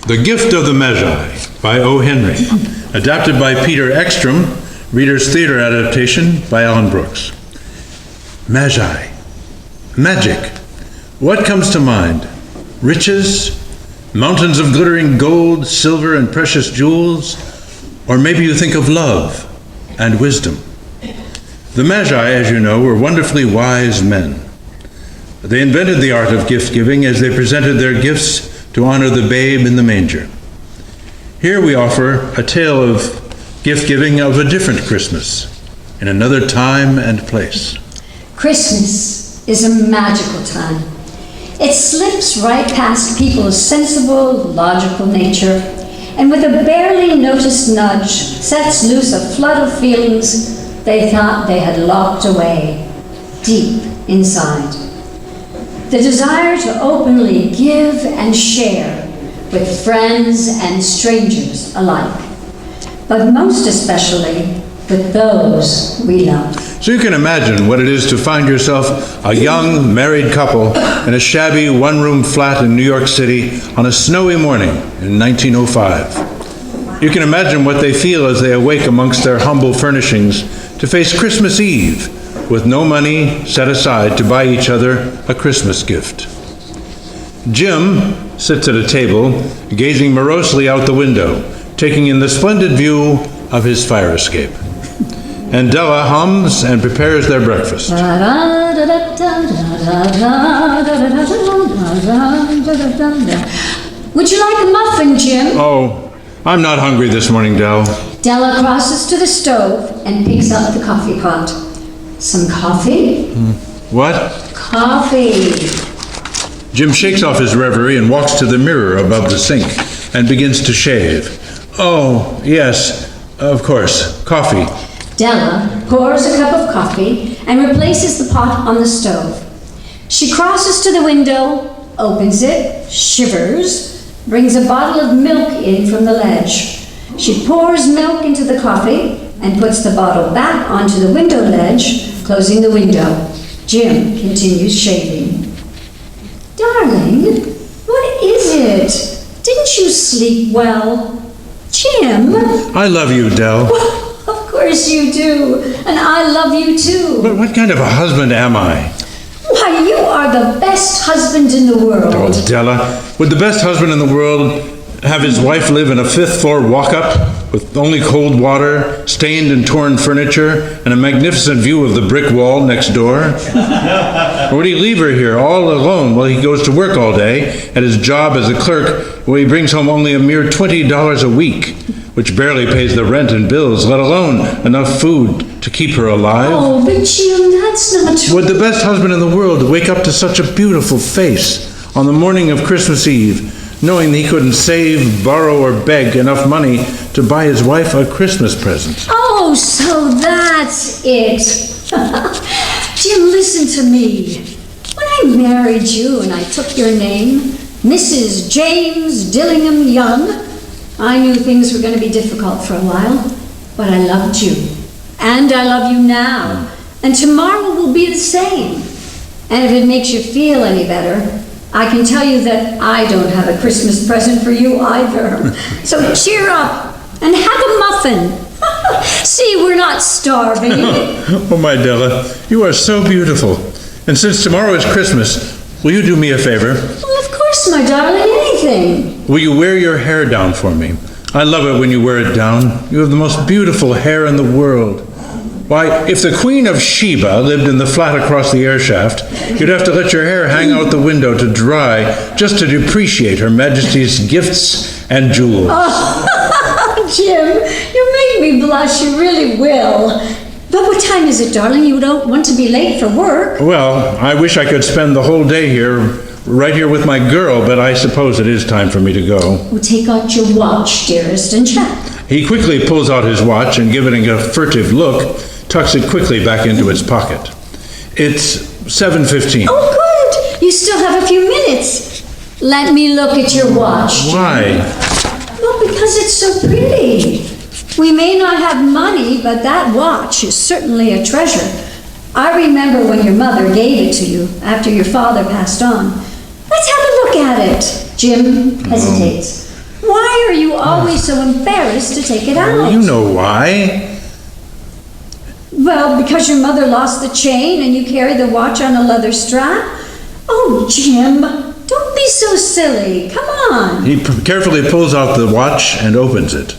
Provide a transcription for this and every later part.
The Gift of the Magi by O. Henry, adapted by Peter Ekstrom, Reader's Theater adaptation by Alan Brooks. Magi. Magic. What comes to mind? Riches? Mountains of glittering gold, silver, and precious jewels? Or maybe you think of love and wisdom. The Magi, as you know, were wonderfully wise men. They invented the art of gift-giving as they presented their gifts to honor the babe in the manger. Here we offer a tale of gift-giving of a different Christmas, in another time and place. Christmas is a magical time. It slips right past people's sensible, logical nature, and with a barely noticed nudge, sets loose a flood of feelings they thought they had locked away deep inside. The desire to openly give and share with friends and strangers alike, but most especially with those we love. So you can imagine what it is to find yourself a young married couple in a shabby one-room flat in New York City on a snowy morning in 1905. You can imagine what they feel as they awake amongst their humble furnishings to face Christmas Eve with no money set aside to buy each other a Christmas gift. Jim sits at a table, gazing morosely out the window, taking in the splendid view of his fire escape. And Della hums and prepares their breakfast. Would you like a muffin, Jim? Oh, I'm not hungry this morning, Dell. Della crosses to the stove and picks up the coffee pot. Some coffee? What? Coffee. Jim shakes off his reverie and walks to the mirror above the sink and begins to shave. Oh, yes, of course, coffee. Della pours a cup of coffee and replaces the pot on the stove. She crosses to the window, opens it, shivers, brings a bottle of milk in from the ledge. She pours milk into the coffee and puts the bottle back onto the window ledge, closing the window. Jim continues shaving. Darling, what is it? Didn't you sleep well? Jim? I love you, Dell. Of course you do, and I love you too. But what kind of a husband am I? Why, you are the best husband in the world. Oh, Della, would the best husband in the world have his wife live in a fifth-floor walk-up with only cold water, stained and torn furniture, and a magnificent view of the brick wall next door? Or would he leave her here all alone while he goes to work all day at his job as a clerk, where he brings home only a mere $20 a week, which barely pays the rent and bills, let alone enough food to keep her alive? Oh, but Jim, that's not true. Would the best husband in the world wake up to such a beautiful face on the morning of Christmas Eve, knowing that he couldn't save, borrow, or beg enough money to buy his wife a Christmas present? Oh, so that's it. Jim, listen to me. When I married you and I took your name, Mrs. James Dillingham Young, I knew things were going to be difficult for a while, but I loved you. And I love you now. And tomorrow will be the same. And if it makes you feel any better, I can tell you that I don't have a Christmas present for you either. So cheer up and have a muffin. See, we're not starving. Oh, my Della, you are so beautiful. And since tomorrow is Christmas, will you do me a favor? Well, of course, my darling, anything. Will you wear your hair down for me? I love it when you wear it down. You have the most beautiful hair in the world. Why, if the Queen of Sheba lived in the flat across the air shaft, you'd have to let your hair hang out the window to dry just to depreciate Her Majesty's gifts and jewels. Oh, Jim, you make me blush, you really will. But what time is it, darling? You don't want to be late for work. Well, I wish I could spend the whole day right here with my girl, but I suppose it is time for me to go. Well, take out your watch, dearest, and check. He quickly pulls out his watch and, giving it a furtive look, tucks it quickly back into its pocket. It's 7:15. Oh, good. You still have a few minutes. Let me look at your watch, Jim. Why? Well, because it's so pretty. We may not have money, but that watch is certainly a treasure. I remember when your mother gave it to you after your father passed on. Let's have a Look at it. Jim hesitates. Why are you always so embarrassed to take it out? You know why. Well, because your mother lost the chain and you carry the watch on a leather strap? Oh, Jim, don't be so silly. Come on. He carefully pulls out the watch and opens it.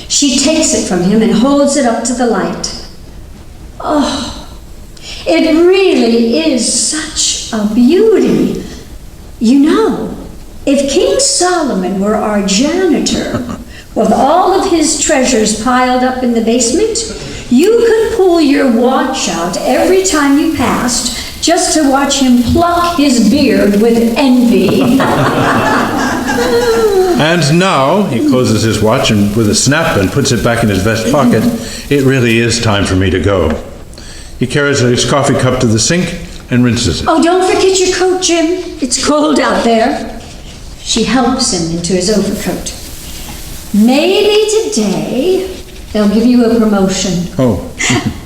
She takes it from him and holds it up to the light. Oh, it really is such a beauty. You know, if King Solomon were our janitor, with all of his treasures piled up in the basement, you could pull your watch out every time you passed just to watch him pluck his beard with envy. And now, he closes his watch with a snap and puts it back in his vest pocket. It really is time for me to go. He carries his coffee cup to the sink and rinses it. Oh, don't forget your coat, Jim. It's cold out there. She helps him into his overcoat. Maybe today they'll give you a promotion. Oh.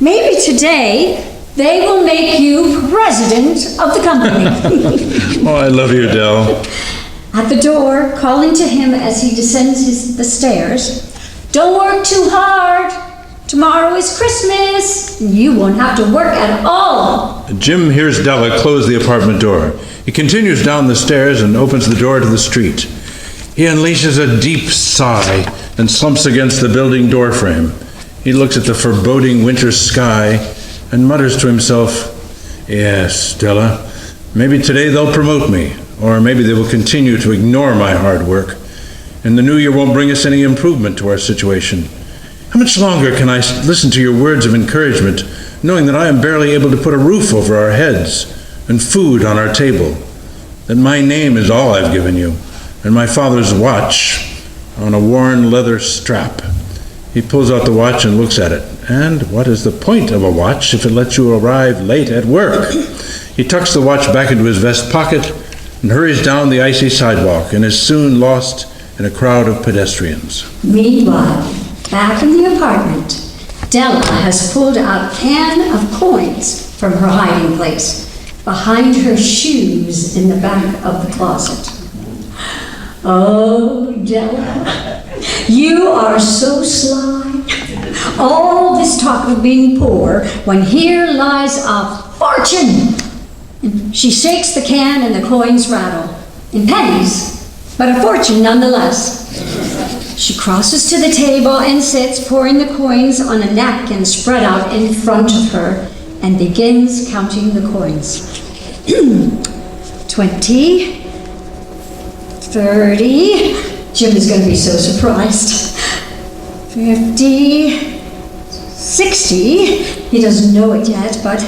Maybe today they will make you president of the company. Oh, I love you, Dell. At the door, calling to him as he descends the stairs, "Don't work too hard. Tomorrow is Christmas. You won't have to work at all." Jim hears Della close the apartment door. He continues down the stairs and opens the door to the street. He unleashes a deep sigh and slumps against the building doorframe. He looks at the foreboding winter sky and mutters to himself, "Yes, Della, maybe today they'll promote me, or maybe they will continue to ignore my hard work, and the new year won't bring us any improvement to our situation. How much longer can I listen to your words of encouragement, knowing that I am barely able to put a roof over our heads and food on our table, that my name is all I've given you, and my father's watch on a worn leather strap." He pulls out the watch and looks at it. And what is the point of a watch if it lets you arrive late at work? He tucks the watch back into his vest pocket and hurries down the icy sidewalk and is soon lost in a crowd of pedestrians. Meanwhile, back in the apartment, Della has pulled out a can of coins from her hiding place, behind her shoes in the back of the closet. Oh, Della, you are so sly. All this talk of being poor, when here lies a fortune. And she shakes the can and the coins rattle. In pennies, but a fortune nonetheless. She crosses to the table and sits, pouring the coins on a napkin spread out in front of her, and begins counting the coins. 20, 30, Jim is going to be so surprised. 50, 60, he doesn't know it yet, but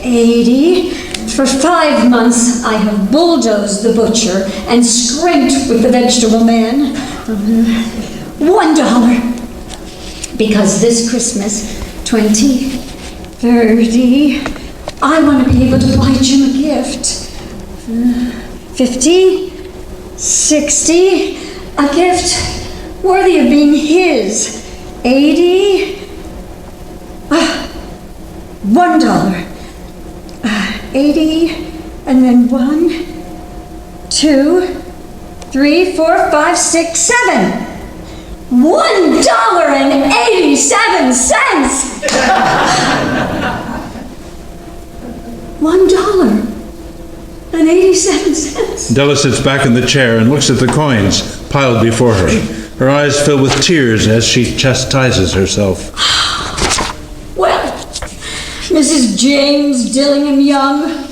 80. For 5 months, I have bulldozed the butcher and scrimped with the vegetable man. $1. Because this Christmas, 20, 30, I want to be able to buy Jim a gift. 50, 60, a gift worthy of being his. 80, $1. 80, and then 1, 2, 3, 4, 5, 6, 7. $1.87. $1.87. Della sits back in the chair and looks at the coins piled before her. Her eyes fill with tears as she chastises herself. Well, Mrs. James Dillingham Young,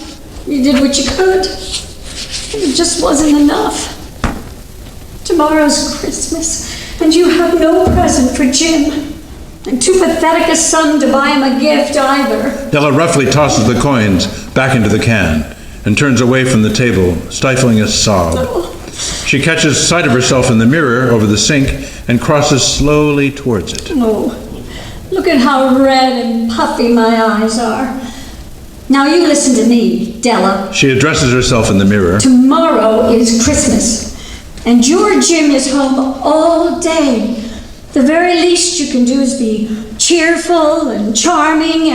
you did what you could. It just wasn't enough. Tomorrow's Christmas, and you have no present for Jim. And too pathetic a son to buy him a gift either. Della roughly tosses the coins back into the can and turns away from the table, stifling a sob. She catches sight of herself in the mirror over the sink and crosses slowly towards it. Oh, look at how red and puffy my eyes are. Now you listen to me, Della. She addresses herself in the mirror. Tomorrow is Christmas, and your Jim is home all day. The very least you can do is be cheerful and charming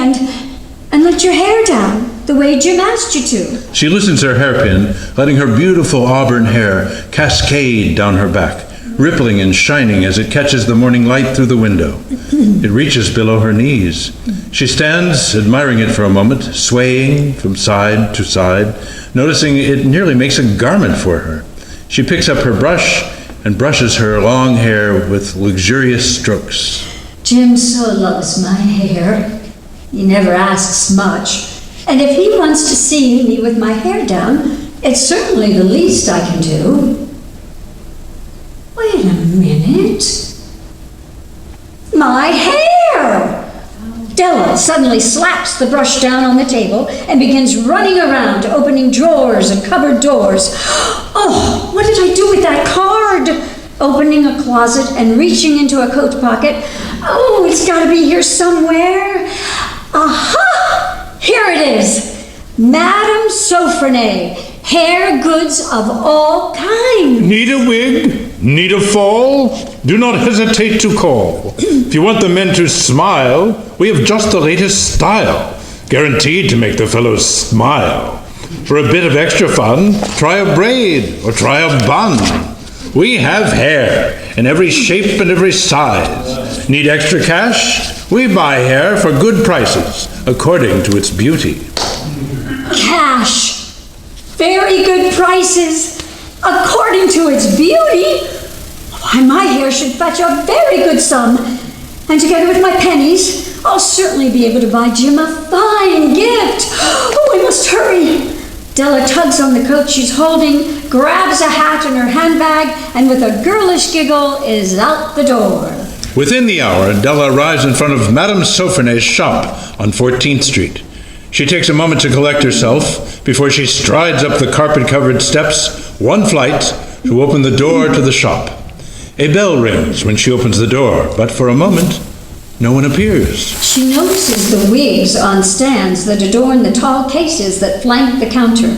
and let your hair down. the way Jim asked you to. She loosens her hairpin, letting her beautiful auburn hair cascade down her back, rippling and shining as it catches the morning light through the window. It reaches below her knees. She stands, admiring it for a moment, swaying from side to side, noticing it nearly makes a garment for her. She picks up her brush and brushes her long hair with luxurious strokes. Jim so loves my hair. He never asks much. And if he wants to see me with my hair down, it's certainly the least I can do. Wait a minute. My hair! Della suddenly slaps the brush down on the table and begins running around, opening drawers and cupboard doors. Oh, what did I do with that card? Opening a closet and reaching into a coat pocket. Oh, it's got to be here somewhere. Aha! Here it is. Madame Sofronie, hair goods of all kinds. Need a wig? Need a fall? Do not hesitate to call. If you want the men to smile, we have just the latest style, guaranteed to make the fellows smile. For a bit of extra fun, try a braid or try a bun. We have hair in every shape and every size. Need extra cash? We buy hair for good prices, according to its beauty. Cash. Very good prices, according to its beauty. Why, my hair should fetch a very good sum. And together with my pennies, I'll certainly be able to buy Jim a fine gift. Oh, I must hurry. Della tugs on the coat she's holding, grabs a hat in her handbag, and with a girlish giggle is out the door. Within the hour, Della arrives in front of Madame Sofronie's shop on 14th Street. She takes a moment to collect herself before she strides up the carpet-covered steps, one flight, to open the door to the shop. A bell rings when she opens the door, but for a moment, no one appears. She notices the wigs on stands that adorn the tall cases that flank the counter.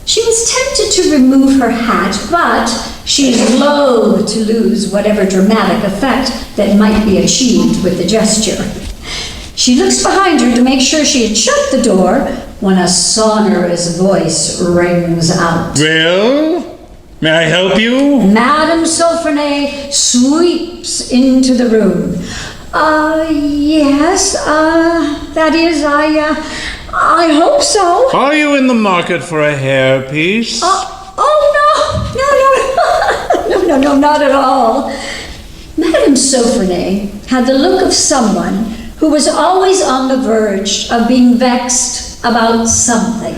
She was tempted to remove her hat, but she's loath to lose whatever dramatic effect that might be achieved with the gesture. She looks behind her to make sure she had shut the door when a sonorous voice rings out. Well, may I help you? Madame Sofronie sweeps into the room. Yes, that is, I hope so. Are you in the market for a hairpiece? No, not at all. Madame Sofronie had the look of someone who was always on the verge of being vexed about something.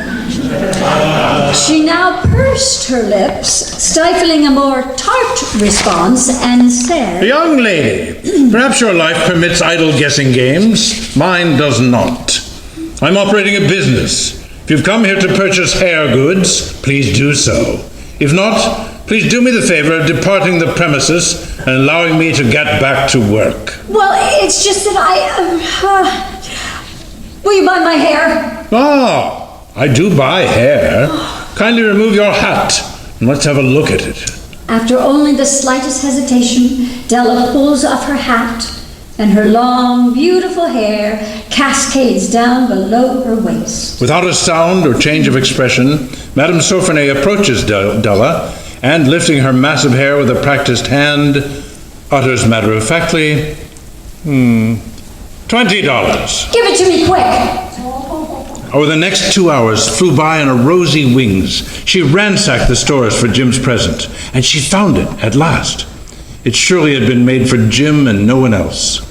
She now pursed her lips, stifling a more tart response, and said, Young lady, perhaps your life permits idle guessing games. Mine does not. I'm operating a business. If you've come here to purchase hair goods, please do so. If not, please do me the favor of departing the premises and allowing me to get back to work. Well, it's just that will you buy my hair? I do buy hair. Kindly remove your hat and let's have a look at it. After only the slightest hesitation, Della pulls off her hat, and her long, beautiful hair cascades down below her waist. Without a sound or change of expression, Madame Sofronie approaches Della and, lifting her massive hair with a practiced hand, utters matter-of-factly, $20. Give it to me quick. Over the next 2 hours flew by on a rosy wings. She ransacked the stores for Jim's present, and she found it at last. It surely had been made for Jim and no one else.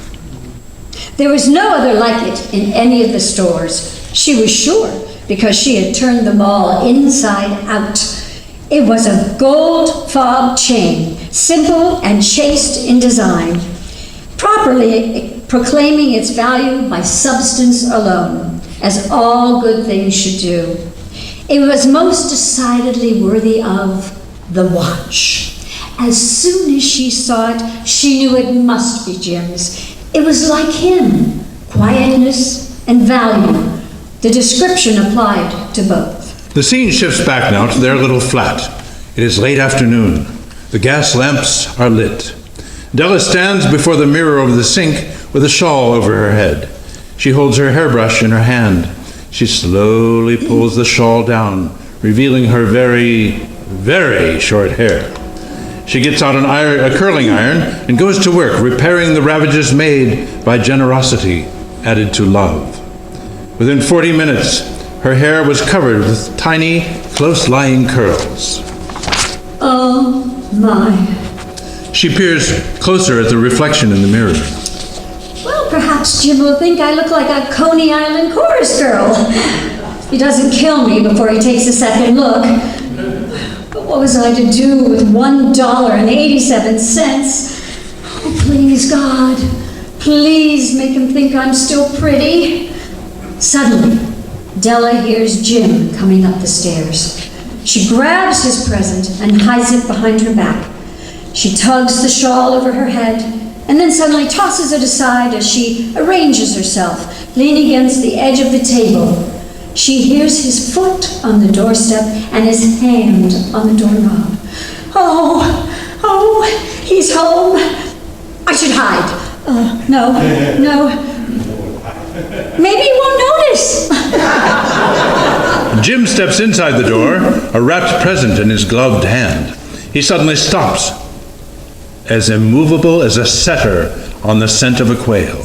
There was no other like it in any of the stores. She was sure, because she had turned them all inside out. It was a gold fob chain, simple and chaste in design, properly proclaiming its value by substance alone, as all good things should do. It was most decidedly worthy of the watch. As soon as she saw it, she knew it must be Jim's. It was like him, quietness and value. The description applied to both. The scene shifts back now to their little flat. It is late afternoon. The gas lamps are lit. Della stands before the mirror over the sink with a shawl over her head. She holds her hairbrush in her hand. She slowly pulls the shawl down, revealing her very, very short hair. She gets out a curling iron and goes to work, repairing the ravages made by generosity added to love. Within 40 minutes, her hair was covered with tiny, close-lying curls. Oh, my. She peers closer at the reflection in the mirror. Well, perhaps Jim will think I look like a Coney Island chorus girl. He doesn't kill me before he takes a second look. But what was I to do with $1.87? Oh, please, God. Please make him think I'm still pretty. Suddenly, Della hears Jim coming up the stairs. She grabs his present and hides it behind her back. She tugs the shawl over her head and then suddenly tosses it aside as she arranges herself, leaning against the edge of the table. She hears his foot on the doorstep and his hand on the doorknob. Oh, he's home. I should hide. No. Maybe he won't notice. Jim steps inside the door, a wrapped present in his gloved hand. He suddenly stops, as immovable as a setter on the scent of a quail.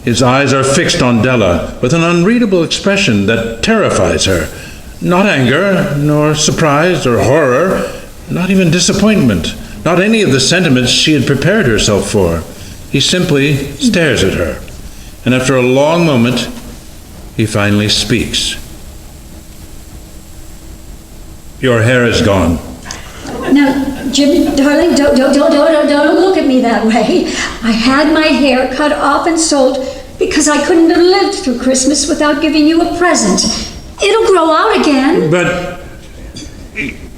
His eyes are fixed on Della with an unreadable expression that terrifies her. Not anger, nor surprise or horror, not even disappointment, not any of the sentiments she had prepared herself for. He simply stares at her, and after a long moment, he finally speaks. Your hair is gone. Now, Jim, darling, don't look at me that way. I had my hair cut off and sold because I couldn't have lived through Christmas without giving you a present. It'll grow out again. But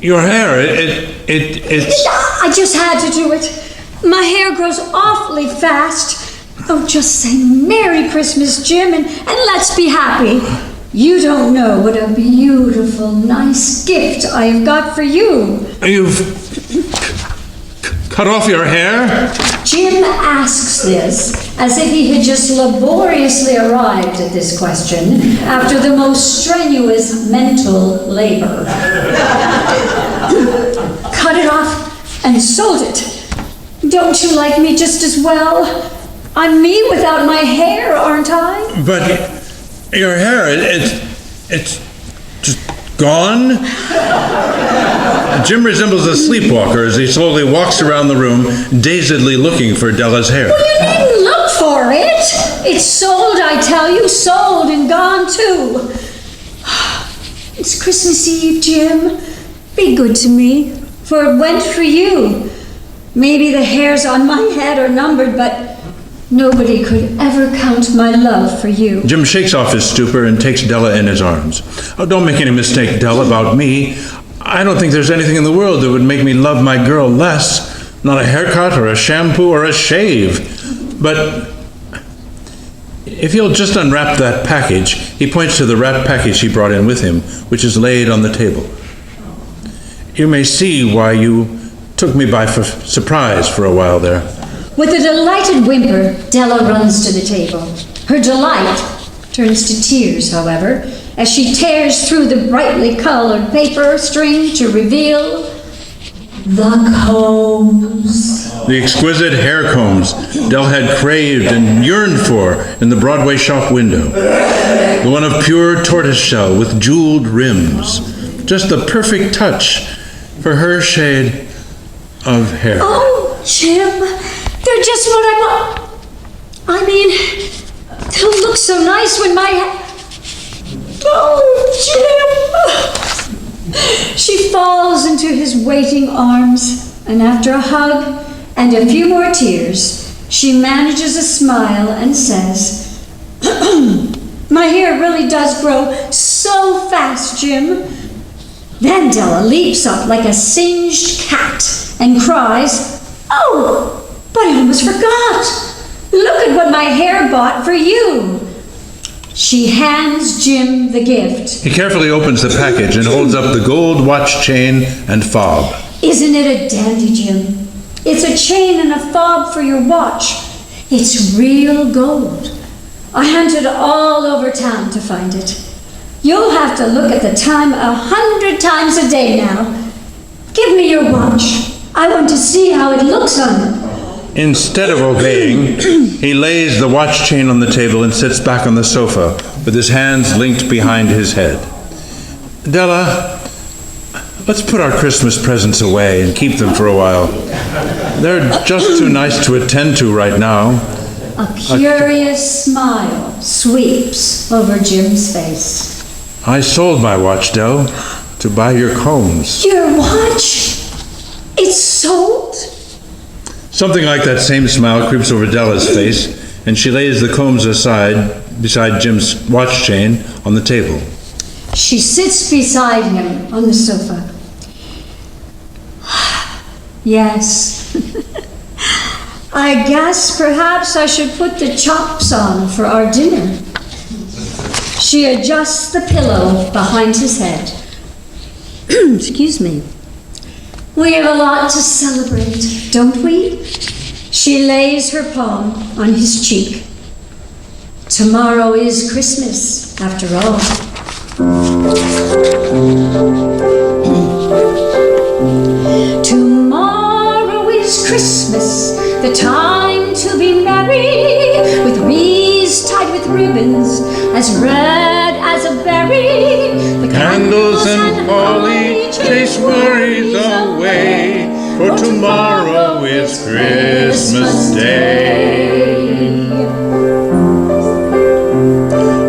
your hair, it's... I just had to do it. My hair grows awfully fast. Oh, just say Merry Christmas, Jim, and let's be happy. You don't know what a beautiful, nice gift I have got for you. You've cut off your hair? Jim asks this as if he had just laboriously arrived at this question after the most strenuous mental labor. Cut it off and sold it. Don't you like me just as well? I'm me without my hair, aren't I? But your hair, it's just gone? Jim resembles a sleepwalker as he slowly walks around the room, dazedly looking for Della's hair. Well, you needn't look for it. It's sold, I tell you, sold and gone too. It's Christmas Eve, Jim. Be good to me, for it went for you. Maybe the hairs on my head are numbered, but nobody could ever count my love for you. Jim shakes off his stupor and takes Della in his arms. Oh, don't make any mistake, Della, about me. I don't think there's anything in the world that would make me love my girl less. Not a haircut or a shampoo or a shave. But if you'll just unwrap that package, he points to the wrapped package he brought in with him, which is laid on the table. You may see why you took me by surprise for a while there. With a delighted whimper, Della runs to the table. Her delight turns to tears, however, as she tears through the brightly colored paper string to reveal the combs. The exquisite hair combs Della had craved and yearned for in the Broadway shop window. The one of pure tortoiseshell with jeweled rims. Just the perfect touch for her shade of hair. Oh, Jim, they're just what I want. I mean, they'll look so nice when my... Oh, Jim! She falls into his waiting arms, and after a hug and a few more tears, she manages a smile and says, my hair really does grow so fast, Jim. Then Della leaps up like a singed cat and cries, oh, but I almost forgot. Look at what my hair bought for you. She hands Jim the gift. He carefully opens the package and holds up the gold watch chain and fob. Isn't it a dandy, Jim? It's a chain and a fob for your watch. It's real gold. I hunted all over town to find it. You'll have to look at the time 100 times a day now. Give me your watch. I want to see how it looks on it. Instead of obeying, he lays the watch chain on the table and sits back on the sofa with his hands linked behind his head. Della, let's put our Christmas presents away and keep them for a while. They're just too nice to attend to right now. A curious smile sweeps over Jim's face. I sold my watch, Dell, to buy your combs. Your watch? It's sold? Something like that same smile creeps over Della's face, and she lays the combs aside beside Jim's watch chain on the table. She sits beside him on the sofa. Yes. I guess perhaps I should put the chops on for our dinner. She adjusts the pillow behind his head. Excuse me. We have a lot to celebrate, don't we? She lays her palm on his cheek. Tomorrow is Christmas, after all. Tomorrow is Christmas, the time to be merry, with wreaths tied with ribbons as red as a berry. The Candles and holly chase worries away, for tomorrow is Christmas Day.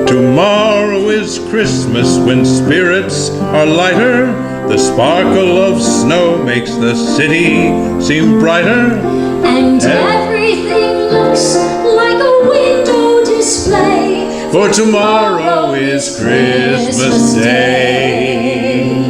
Tomorrow is Christmas, when spirits are lighter. The sparkle of snow makes the city seem brighter. And everything looks like a window display, for tomorrow is Christmas Day.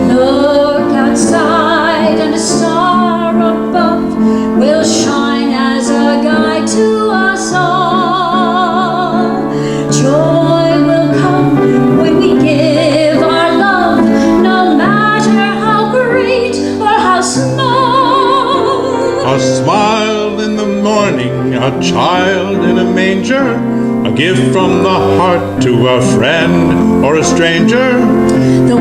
Look outside and a star above will shine as a guide to us all. Joy will come when we give our love, no matter how great or how small. A smile in the morning, a child in a manger, a gift from the heart to a friend or a stranger. The